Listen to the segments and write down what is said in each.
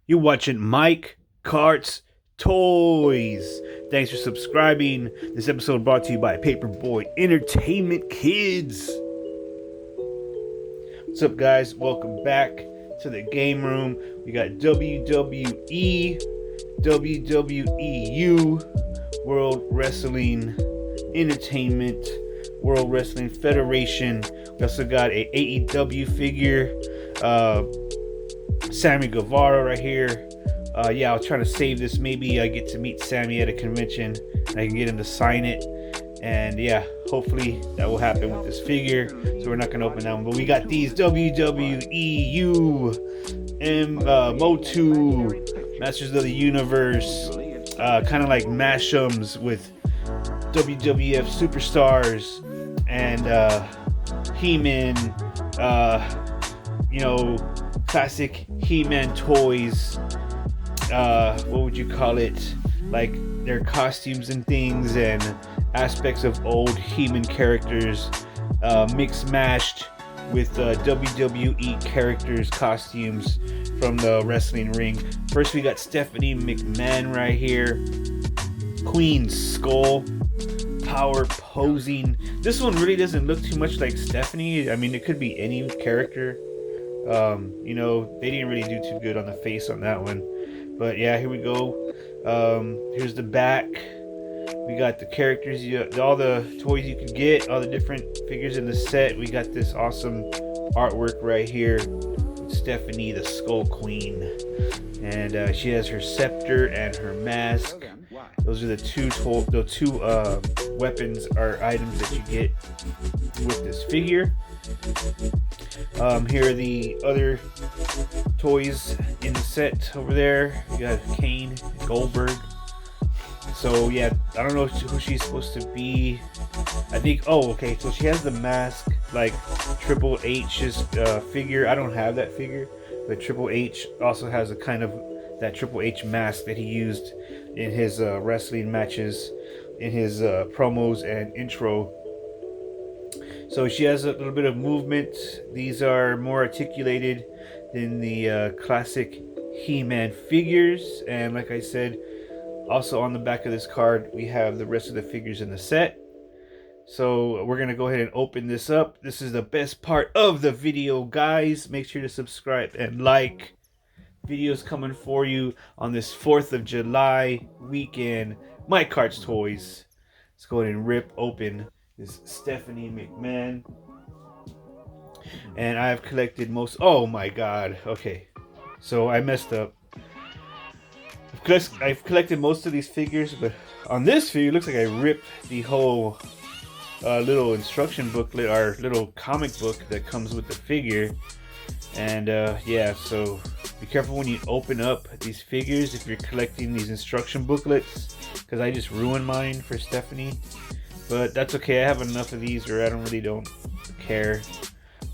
You're watching Mike Kart'S Toys. Thanks for subscribing. This episode brought to you by Paperboy Entertainment Kids. What's up, guys? Welcome back to the game room. We got WWE, WWEU, World Wrestling Entertainment, World Wrestling Federation. We also got a AEW figure. Sammy Guevara right here. I was trying to save this. Maybe I get to meet Sammy at a convention and I can get him to sign it. And yeah, hopefully that will happen with this figure. So we're not going to open that one. But we got these WWEU Masters of the Universe. Kind of like mashups with WWF superstars and He-Man. Classic He-Man toys. What would you call it? Like their costumes and things, and aspects of old He-Man characters, mixed mashed with WWE characters, costumes from the wrestling ring. First, we got Stephanie McMahon right here. Queen's skull, power posing. This one really doesn't look too much like Stephanie. I mean, it could be any character. They didn't really do too good on the face on that one. But yeah, here we go. Here's the back. We got the characters, all the toys you can get, all the different figures in the set. We got this awesome artwork right here with Stephanie, the Skull Queen. And she has her scepter and her mask. Those are the two weapons or items that you get with this figure. Here are the other toys in the set over there. We got Kane, Goldberg. So yeah, I don't know who she's supposed to be. I think, okay, so she has the mask like Triple H's figure. I don't have that figure, but Triple H also has a kind of that Triple H mask that he used in his wrestling matches, in his promos and intro. So she has a little bit of movement. These are more articulated than the classic He-Man figures. And like I said, also on the back of this card, we have the rest of the figures in the set. So we're going to go ahead and open this up. This is the best part of the video, guys. Make sure to subscribe and like. Videos coming for you on this 4th of July weekend. My Kart'S Toys. Let's go ahead and rip open this Stephanie McMahon. And I have collected most. Oh my god. Okay. So I messed up. I've collected most of these figures, but on this figure, it looks like I ripped the whole little instruction booklet, or little comic book that comes with the figure. And yeah, so be careful when you open up these figures if you're collecting these instruction booklets, because I just ruined mine for Stephanie. But that's okay. I have enough of these, or I don't care.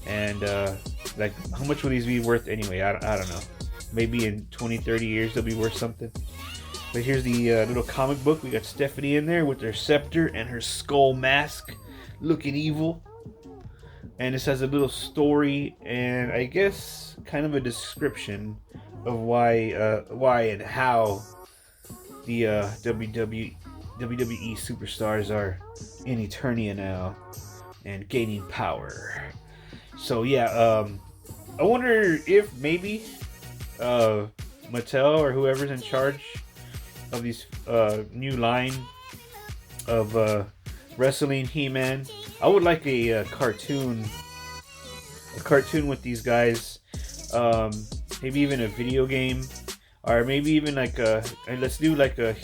And like, how much will these be worth anyway? I don't know. Maybe in 20-30 years they'll be worth something. But here's the little comic book. We got Stephanie in there with her scepter and her skull mask, looking evil. And this has a little story and I guess kind of a description of why and how the WWE superstars are in Eternia now and gaining power. So yeah, I wonder if maybe Mattel or whoever's in charge of these new line of wrestling He-Man. I would like a cartoon with these guys. Maybe even a video game, or maybe even like let's do like a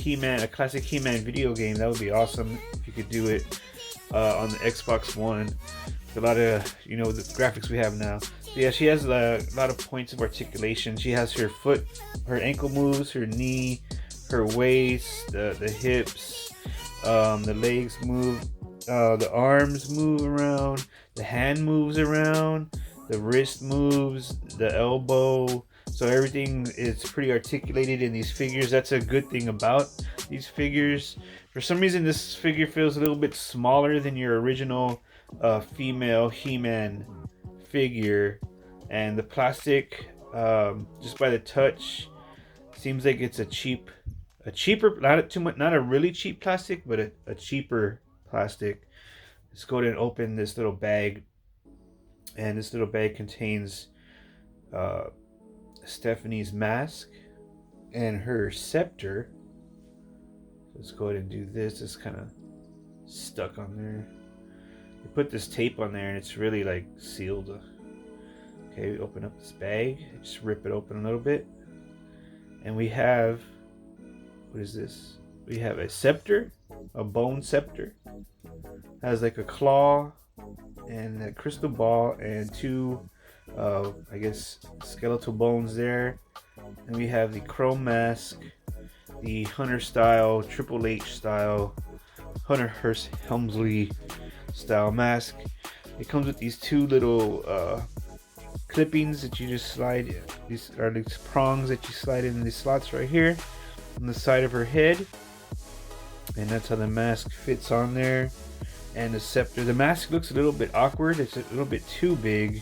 classic He-Man video game. That would be awesome if you could do it on the Xbox One. A lot of the graphics we have now. So yeah, she has a lot of points of articulation. She has her foot, her ankle moves, her knee, her waist, the hips, the legs move, the arms move around, the hand moves around, the wrist moves, the elbow. So everything is pretty articulated in these figures. That's a good thing about these figures. For some reason, this figure feels a little bit smaller than your original female He-Man figure, and the plastic, just by the touch, Seems like it's a cheaper, not too much, not a really cheap plastic, but a cheaper plastic. Let's go ahead and open this little bag, and this little bag contains Stephanie's mask and her scepter. Let's go ahead and do this. It's kind of stuck on there. We put this tape on there and it's really like sealed. Okay, we open up this bag, just rip it open a little bit, and we have, what is this? We have a scepter, a bone scepter. Has like a claw and a crystal ball and two I guess skeletal bones there. And we have the chrome mask, the Hunter style, Triple H style, Hunter Hearst Helmsley style mask. It comes with these two little clippings that you just slide. These are these prongs that you slide in these slots right here on the side of her head, and that's how the mask fits on there. And the scepter. The mask looks a little bit awkward. It's a little bit too big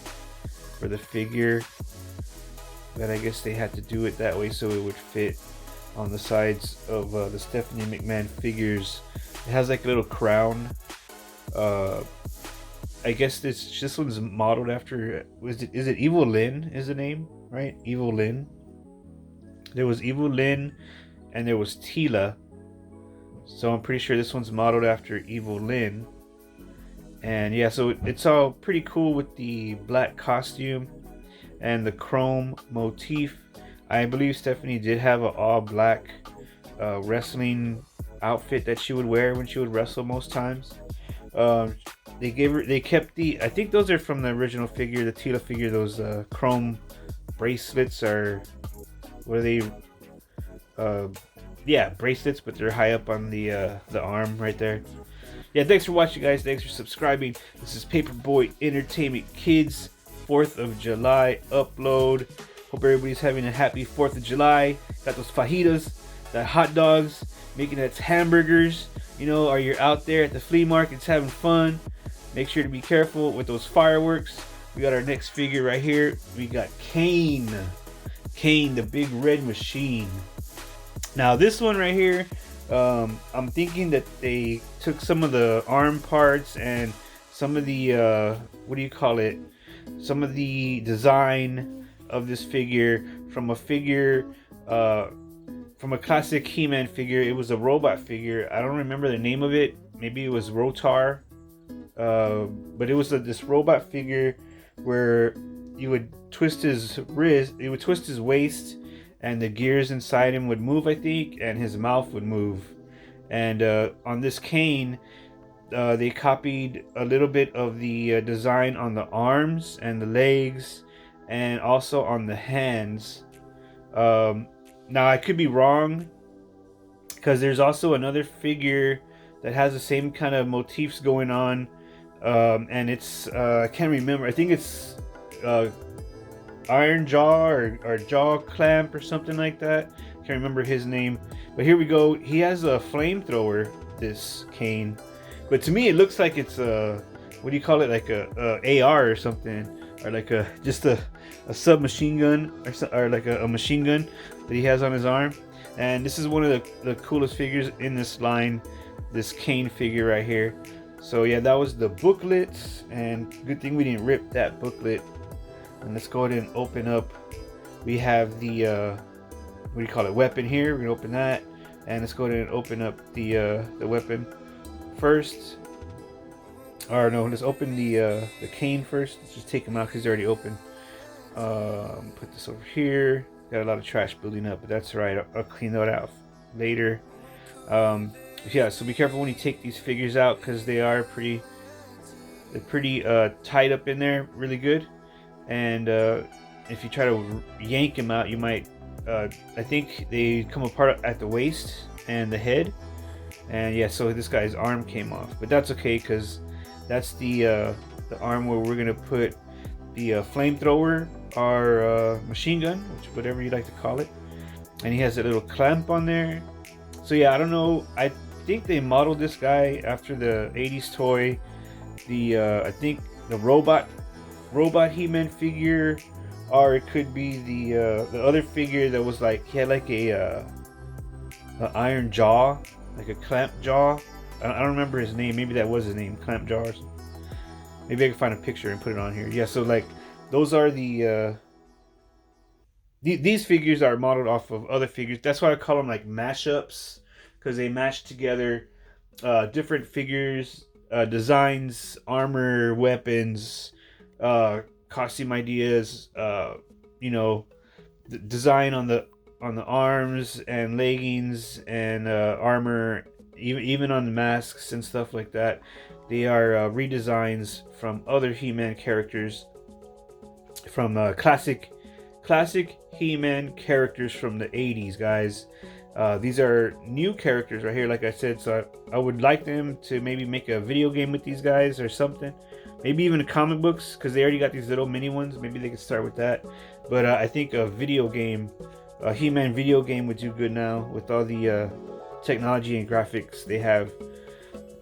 for the figure, but I guess they had to do it that way so it would fit on the sides of the Stephanie McMahon figures. It has like a little crown. I guess this one's modeled after, is it Evil Lynn is the name, right? Evil Lynn. There was Evil Lynn and there was Tila. So I'm pretty sure this one's modeled after Evil Lynn. And yeah, so it's all pretty cool with the black costume and the chrome motif. I believe Stephanie did have an all black wrestling outfit that she would wear when she would wrestle most times. They kept the, I think those are from the original figure, the Tila figure. Those chrome bracelets are, what are they? Yeah, bracelets, but they're high up on the arm right there. Yeah, thanks for watching, guys. Thanks for subscribing. This is Paperboy Entertainment Kids 4th of July upload. Hope everybody's having a happy 4th of July. Got those fajitas, that hot dogs, making that hamburgers. You know, or you're out there at the flea markets having fun. Make sure to be careful with those fireworks. We got our next figure right here. We got Kane. Kane, the big red machine. Now this one right here, I'm thinking that they took some of the arm parts and some of the what do you call it, some of the design of this figure from a figure from a classic He-Man figure. It was a robot figure. I don't remember the name of it. Maybe it was Rotar, but it was this robot figure where you would twist his wrist, it would twist his waist, and the gears inside him would move, I think, and his mouth would move. And on this Kane, they copied a little bit of the design on the arms and the legs, and also on the hands. Now I could be wrong, because there's also another figure that has the same kind of motifs going on, and it's I can't remember. I think it's Iron Jaw or Jaw Clamp or something like that. Can't remember his name. But here we go. He has a flamethrower, this Kane. But to me it looks like it's a, what do you call it, like a AR or something, or like just a submachine gun, or like a machine gun that he has on his arm. And this is one of the coolest figures in this line, this Kane figure right here. So yeah, that was the booklet, and good thing we didn't rip that booklet. And let's go ahead and open up. We have the what do you call it, weapon here. We're gonna open that, and let's go ahead and open up the weapon first. Or no, let's open the Kane first. Let's just take him out because he's already open. Put this over here. Got a lot of trash building up, but that's all right. I'll clean that out later. Yeah, so be careful when you take these figures out, because they are pretty tied up in there really good. And if you try to yank them out, you might I think they come apart at the waist and the head. And yeah, so this guy's arm came off, but that's okay, because that's the arm where we're gonna put the flamethrower, or machine gun, which whatever you like to call it. And he has a little clamp on there. So yeah, I don't know, I think they modeled this guy after the 80s toy, the I think the robot He-Man figure or it could be the other figure that was like, he had like a iron jaw, like a clamp jaw. I don't remember his name. Maybe that was his name, clamp jaw or something. Maybe I can find a picture and put it on here. Yeah, so like those are these figures are modeled off of other figures. That's why I call them like mashups, because they mash together different figures, designs, armor, weapons, costume ideas, you know, design on the arms and leggings and armor, even on the masks and stuff like that. They are redesigns from other He-Man characters, from classic He-Man characters from the 80s, guys. These are new characters right here, like I said, so I would like them to maybe make a video game with these guys or something. Maybe even comic books, because they already got these little mini ones. Maybe they could start with that. But I think a video game, a He-Man video game would do good now with all the technology and graphics they have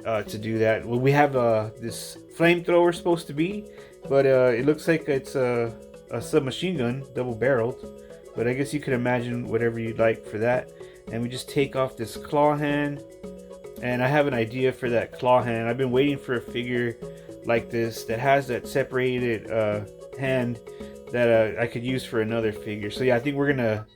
to do that. Well, we have this flamethrower supposed to be, but it looks like it's a submachine gun, double-barreled. But I guess you could imagine whatever you'd like for that. And we just take off this claw hand, and I have an idea for that claw hand. I've been waiting for a figure like this that has that separated hand that I could use for another figure. So yeah, I think we're gonna.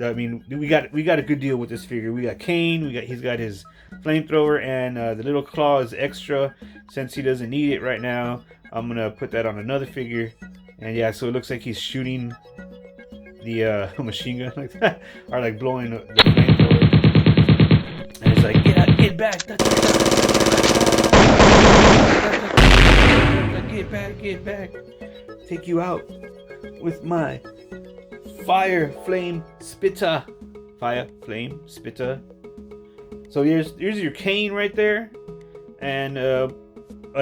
I mean, we got a good deal with this figure. We got Kane. He's got his flamethrower, and the little claw is extra since he doesn't need it right now. I'm gonna put that on another figure, and yeah, so it looks like he's shooting the machine gun like that, or like blowing the flamethrower, and it's like, get back, get back, take you out with my fire flame spitter. So here's your Kane right there, and a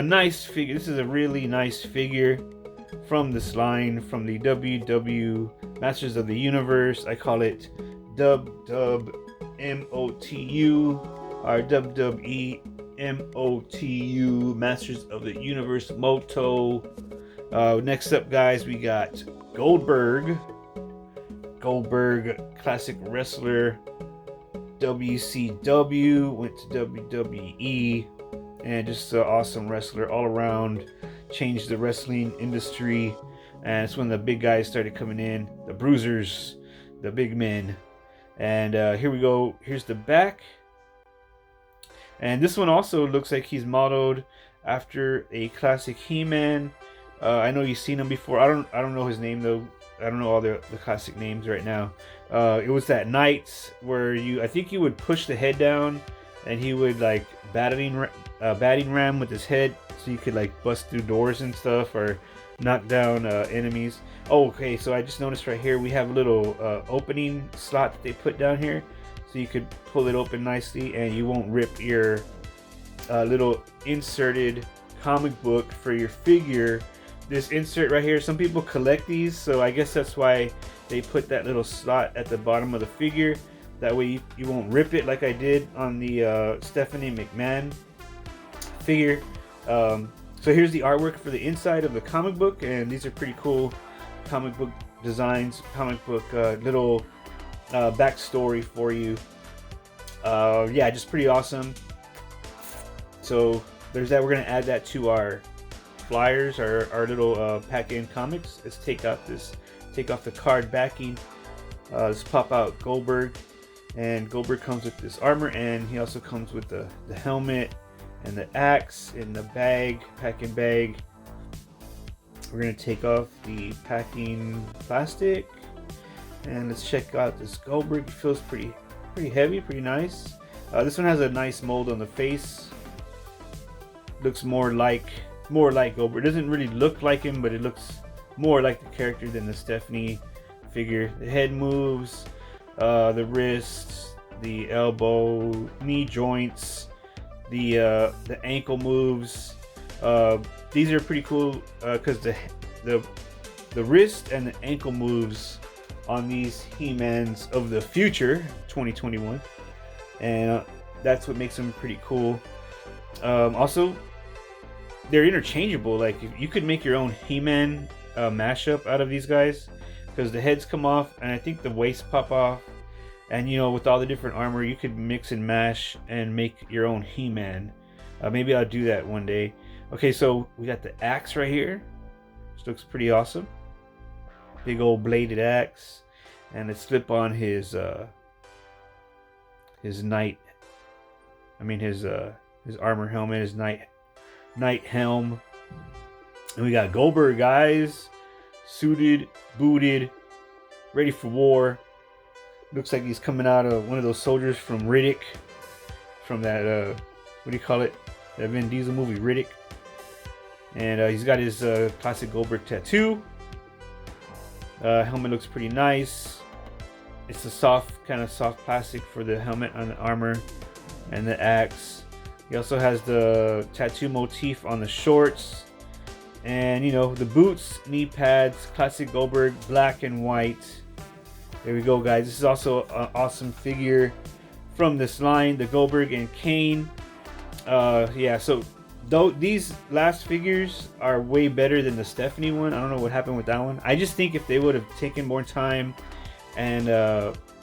nice figure. This is a really nice figure from this line, from the WW Masters of the Universe. I call it WWMOTU, or WWMOTU Masters of the Universe Moto. Next up, guys, we got Goldberg, classic wrestler, WCW, went to WWE, and just an awesome wrestler all around. Changed the wrestling industry, and it's when the big guys started coming in, the bruisers, the big men. And here we go. Here's the back, and this one also looks like he's modeled after a classic He-Man. I know you've seen him before. I don't know his name though. I don't know all the classic names right now. It was that night where I think you would push the head down, and he would like batting ram with his head, so you could like bust through doors and stuff, or knock down enemies. Oh, okay, so I just noticed right here we have a little opening slot that they put down here, so you could pull it open nicely and you won't rip your little inserted comic book for your figure. This insert right here, some people collect these, so I guess that's why they put that little slot at the bottom of the figure. That way you won't rip it like I did on the Stephanie McMahon figure. So here's the artwork for the inside of the comic book, and these are pretty cool comic book designs, comic book little backstory for you. Yeah, just pretty awesome. So there's that. We're gonna add that to our flyers, our little pack-in comics. Let's take off the card backing. Let's pop out Goldberg, and Goldberg comes with this armor, and he also comes with the helmet and the axe in the packing bag. We're gonna take off the packing plastic, and let's check out this Goldberg. It feels pretty heavy, pretty nice. This one has a nice mold on the face. Looks more like Goldberg. It doesn't really look like him, but it looks more like the character than the Stephanie figure. The head moves, the wrists, the elbow, knee joints, the ankle moves. These are pretty cool because the wrist and the ankle moves on these He-Mans of the future, 2021, and that's what makes them pretty cool. Also, they're interchangeable. Like, you could make your own He-Man mashup out of these guys. because the heads come off, and I think the waists pop off. And you know, with all the different armor, you could mix and mash and make your own He-Man. Maybe I'll do that one day. Okay, so we got the axe right here, which looks pretty awesome. Big old bladed axe, and let's slip on his knight. I mean his armor helmet, his knight helm. And we got Goldberg, guys, suited, booted, ready for war. Looks like he's coming out of one of those soldiers from Riddick, from that what do you call it? That Vin Diesel movie, Riddick. And he's got his classic Goldberg tattoo. Helmet looks pretty nice. It's a kind of soft plastic for the helmet on the armor and the axe. He also has the tattoo motif on the shorts, and you know, the boots, knee pads, classic Goldberg, black and white. There we go, guys. This is also an awesome figure from this line, the Goldberg and Kane. Yeah, so though these last figures are way better than the Stephanie one. I don't know what happened with that one. I just think if they would have taken more time and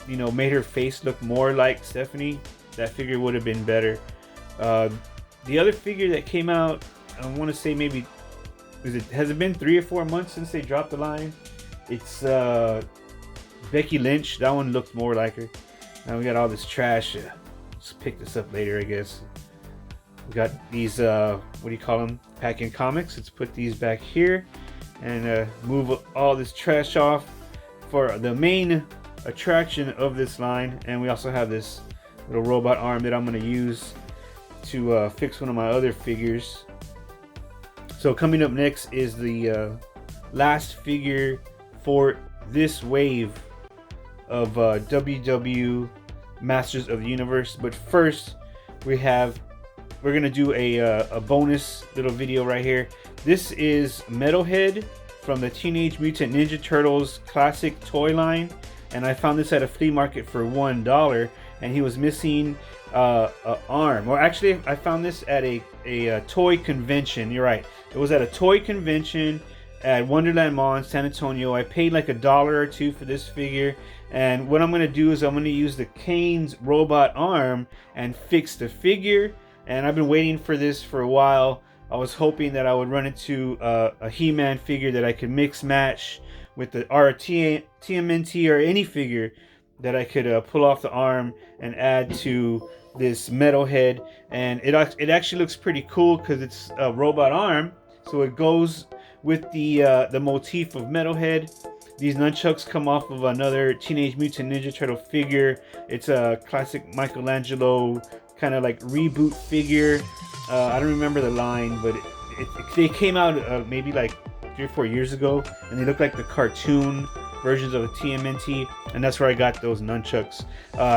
you know, made her face look more like Stephanie, that figure would have been better. The other figure that came out, I want to say maybe, has it been 3 or 4 months since they dropped the line? It's Becky Lynch. That one looked more like her. Now we got all this trash. Just pick this up later, I guess. We got these, what do you call them? Packing comics. Let's put these back here and move all this trash off for the main attraction of this line. And we also have this little robot arm that I'm going to use to fix one of my other figures. So coming up next is the last figure for this wave of WW Masters of the Universe. But first, we're gonna do a bonus little video right here. This is Metalhead from the Teenage Mutant Ninja Turtles classic toy line, and I found this at a flea market for $1, and he was missing an arm. Or actually, I found this at a toy convention. You're right, it was at a toy convention at Wonderland Mall in San Antonio. I paid like $1 or $2 for this figure, and what I'm gonna do is I'm gonna use the Kane's robot arm and fix the figure. And I've been waiting for this for a while. I was hoping that I would run into a He-Man figure that I could mix match with the TMNT or any figure that I could pull off the arm and add to this Metalhead. And it actually looks pretty cool because it's a robot arm, so it goes with the motif of Metalhead. These nunchucks come off of another Teenage Mutant Ninja Turtle figure. It's a classic Michelangelo kind of like reboot figure. I don't remember the line, but they came out maybe like 3 or 4 years ago, and they look like the cartoon versions of the TMNT, and that's where I got those nunchucks.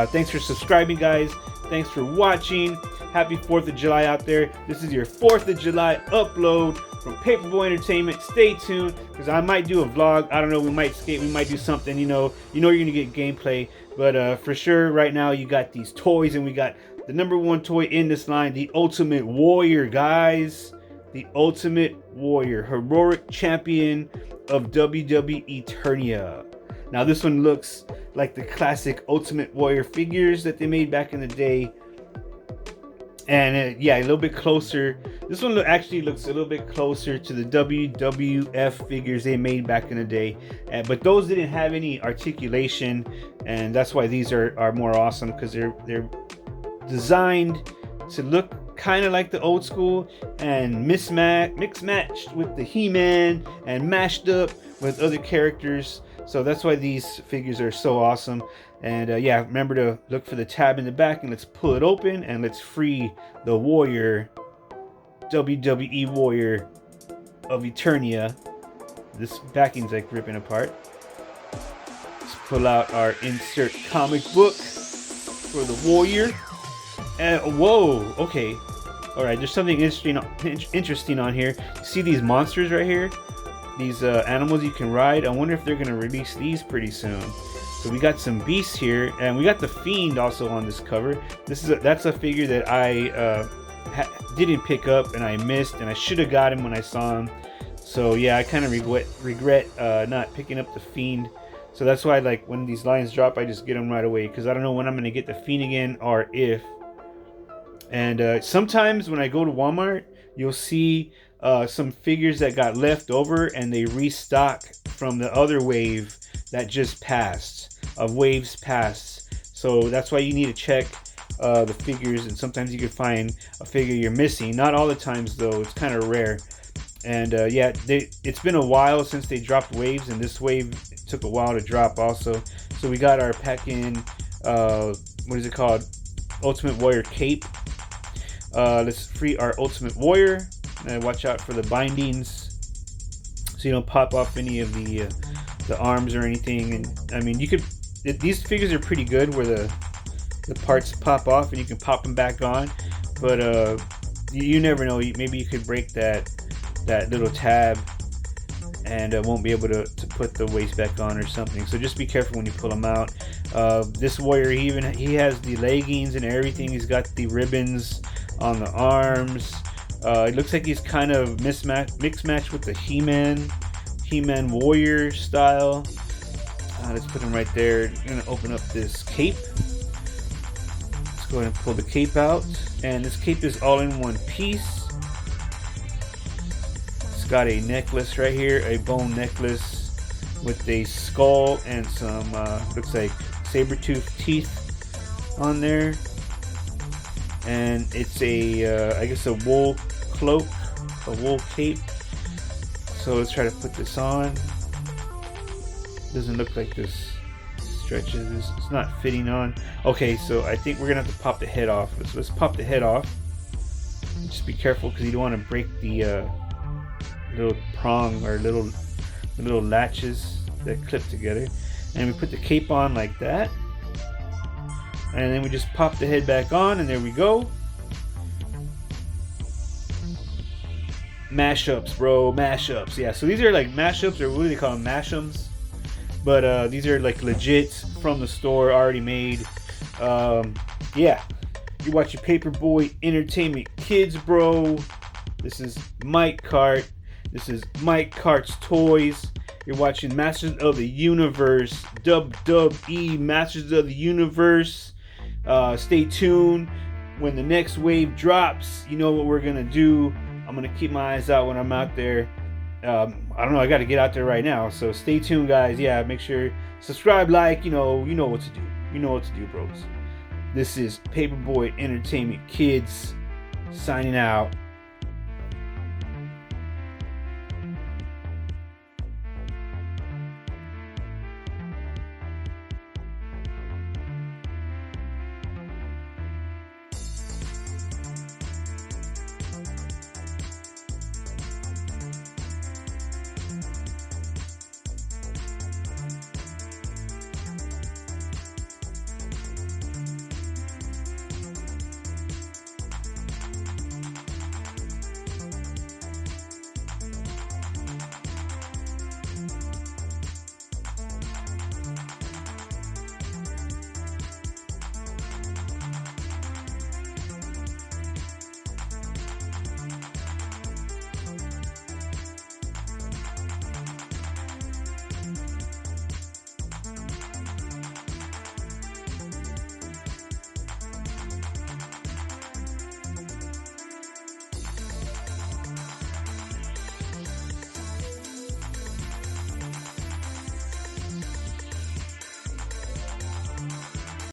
Thanks for subscribing, guys. Thanks for watching. Happy 4th of July out there. This is your 4th of July upload from Paperboy Entertainment. Stay tuned, because I might do a vlog. I don't know, we might skate, we might do something, you know you're gonna get gameplay. But for sure, right now you got these toys, and we got the #1 toy in this line, the Ultimate Warrior, guys. The Ultimate Warrior, heroic champion of WWE Eternia. Now this one looks like the classic Ultimate Warrior figures that they made back in the day. And yeah, a little bit closer. This one actually looks a little bit closer to the WWF figures they made back in the day. But those didn't have any articulation, and that's why these are more awesome, because they're designed to look kind of like the old school and mix matched with the He-Man and mashed up with other characters. So that's why these figures are so awesome. And yeah, remember to look for the tab in the back, and let's pull it open and let's free the Warrior, WWE Warrior of Eternia. This backing's like ripping apart. Let's pull out our insert comic book for the Warrior. Whoa, okay. Alright, there's something interesting on here. You see these monsters right here? These animals you can ride? I wonder if they're going to release these pretty soon. So we got some beasts here, and we got the Fiend also on this cover. That's a figure that I didn't pick up, and I missed, and I should have got him when I saw him. So yeah, I kind of regret not picking up the Fiend. So that's why, like, when these lines drop, I just get them right away, because I don't know when I'm going to get the Fiend again, or if. And sometimes when I go to Walmart, you'll see some figures that got left over, and they restock from the other wave that just passed, of waves past. So that's why you need to check the figures, and sometimes you can find a figure you're missing. Not all the times, though. It's kind of rare. And yeah, it's been a while since they dropped waves, and this wave took a while to drop also. So we got our pack-in, what is it called? Ultimate Warrior Cape. Let's free our Ultimate Warrior. And watch out for the bindings, so you don't pop off any of the arms or anything. And I mean, you could. These figures are pretty good, where the parts pop off and you can pop them back on. But you never know. Maybe you could break that little tab and won't be able to put the waist back on or something. So just be careful when you pull them out. This warrior, he has the leggings and everything. He's got the ribbons on the arms. It looks like he's kind of mixed match with the He-Man warrior style. Let's put him right there. I'm gonna open up this cape. Let's go ahead and pull the cape out. And this cape is all in one piece. It's got a necklace right here, a bone necklace with a skull and some looks like saber-tooth teeth on there. And it's a I guess a wool cloak, a wool cape. So let's try to put this on. Doesn't look like this stretches. It's not fitting on. Okay, so I think we're gonna have to pop the head off. Let's pop the head off. Just be careful, because you don't want to break the little prong or little latches that clip together. And we put the cape on like that, and then we just pop the head back on, and there we go. Mashups, bro, mashups. Yeah, so these are like mashups, or what do they call them? Mashups. But these are like legit from the store, already made. Yeah, you watch your Paperboy Entertainment Kids, bro. This is Mike Kart. This is Mike Kart's Toys. You're watching Masters of the Universe, WWE Masters of the Universe. Stay tuned. When the next wave drops, you know what we're gonna do. I'm gonna keep my eyes out when I'm out there. I don't know, I gotta get out there right now, so stay tuned, guys. Yeah, make sure subscribe, like, you know what to do. You know what to do, bros. This is Paperboy Entertainment Kids signing out.